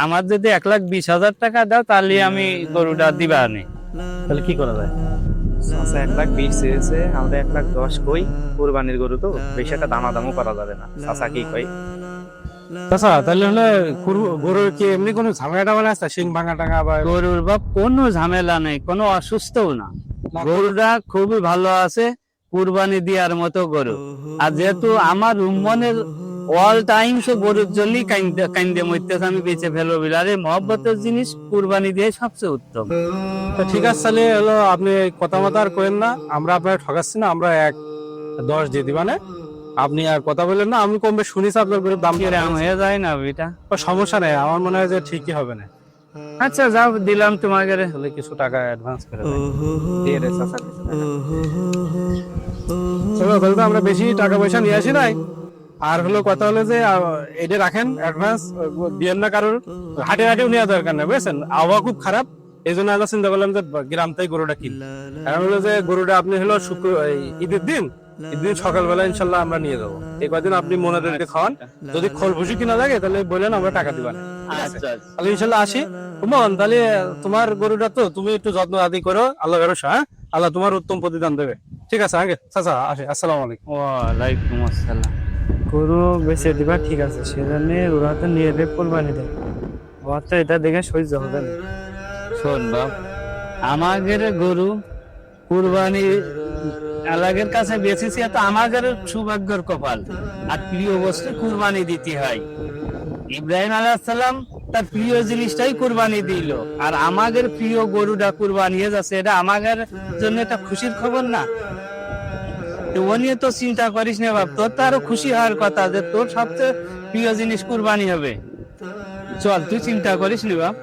আমার যদি 1,20,000 টাকা দাও তাহলে আমি গরুটা দিবা আনি। তাহলে কি করা যায়? আচ্ছা 1,20,000 চেয়েছে, আমরা 1,10,000 কই, কোরবানির গরু তো বেশি একটা দামাদামও করা যাবে না। চাচা কি কই? আচ্ছা তাহলে হলে গরুর কি এমনি কোনো ঝামেলা টামেলা আছে, শিং ভাঙা টাঙা বা গরুর বাপ কোনো ঝামেলা নেই, কোনো অসুস্থও না, গরুটা খুবই ভালো আছে, কুরবানি দেওয়ার মতো গরু। আর যেহেতু আমার উম্মনের অল টাইম সে গরুর জন্যই কাইন্দে মরতেছে, আমি বেঁচে ফেলবো বলে। আর এই মহব্বতের জিনিস কুরবানি দিয়ে সবচেয়ে উত্তম। তো ঠিক আছে, তাহলে হলো আপনি কথা মতো আর করেন না, আমরা আপনার ঠকাচ্ছি না, আমরা 1,10 দিয়ে দিবানে। আপনি আর কথা বললেন না, আমি কম বেশ শুনিছি আপনার গরুর দাম কিরাম হয়ে যায় না বেটা? সমস্যা নেই, আমার মনে হয় যে ঠিকই হবে না। আচ্ছা যাও, দিলাম তোমাকে। তাহলে কিছু টাকা অ্যাডভান্স করে দেন। দিয়ে রে চাচা কিছু টাকা। চলো, তাহলে তো আমরা বেশি টাকা পয়সা নিয়ে আসি নাই। আর হলো কথা হলো যে এটা রাখেন, অ্যাডভান্স দিয়েন না কারোর, হাটে হাটেও নেওয়া দরকার নেই, বুঝছেন? আবহাওয়া খুব খারাপ, এই জন্য আমরা চিন্তা করলাম যে গ্রাম থেকে গরুটা কিন। কারণ হলো যে গরুটা আপনি হলো ঈদের দিন সকালবেলা ইনশাল্লাহ আমরা নিয়ে যাবো। এই কদিন আপনি মনে রেখে খাওয়ান, যদি খোল ভুসি কিনা লাগে তাহলে বললেন, আমরা টাকা দিবান। আচ্ছা তাহলে ইনশাল্লাহ আসি। সুমন, তাহলে তোমার গরুটা তো তুমি একটু যত্ন আদি করো, আল্লাহ ভরসা। হ্যাঁ, আল্লাহ তোমার উত্তম প্রতিদান দেবে। ঠিক আছে, আগে চাচা আসে, আসসালামু আলাইকুম। ওয়ালাইকুম আসসালাম। গরু বেঁচে দিবা, ঠিক আছে, সেজন্য ওরা তো নিয়ে দেব, কোরবানি দেয়। আমার তো এটা দেখে সহ্য হবে না। শোন বাপ, আমাদের গরু কুরবানি আল্লাহের কাছে বেঁচেছি, তো আমাদের সৌভাগ্যের কপাল। আর প্রিয় বস্তু কুরবানি দিতে হয়। ইব্রাহিম আলাইহিস সালাম তার প্রিয় জিনিসটাই কুরবানি দিল, আর আমাদের প্রিয় গরুটা কুরবানি হয়ে যাচ্ছে, এটা আমাদের জন্য একটা খুশির খবর না? তো ও নিয়ে তো চিন্তা করিস না বাপ, তোর তো আরো খুশি হওয়ার কথা যে তোর সবচেয়ে প্রিয় জিনিস কুরবানি হবে। চল, তুই চিন্তা করিস নি বাপ।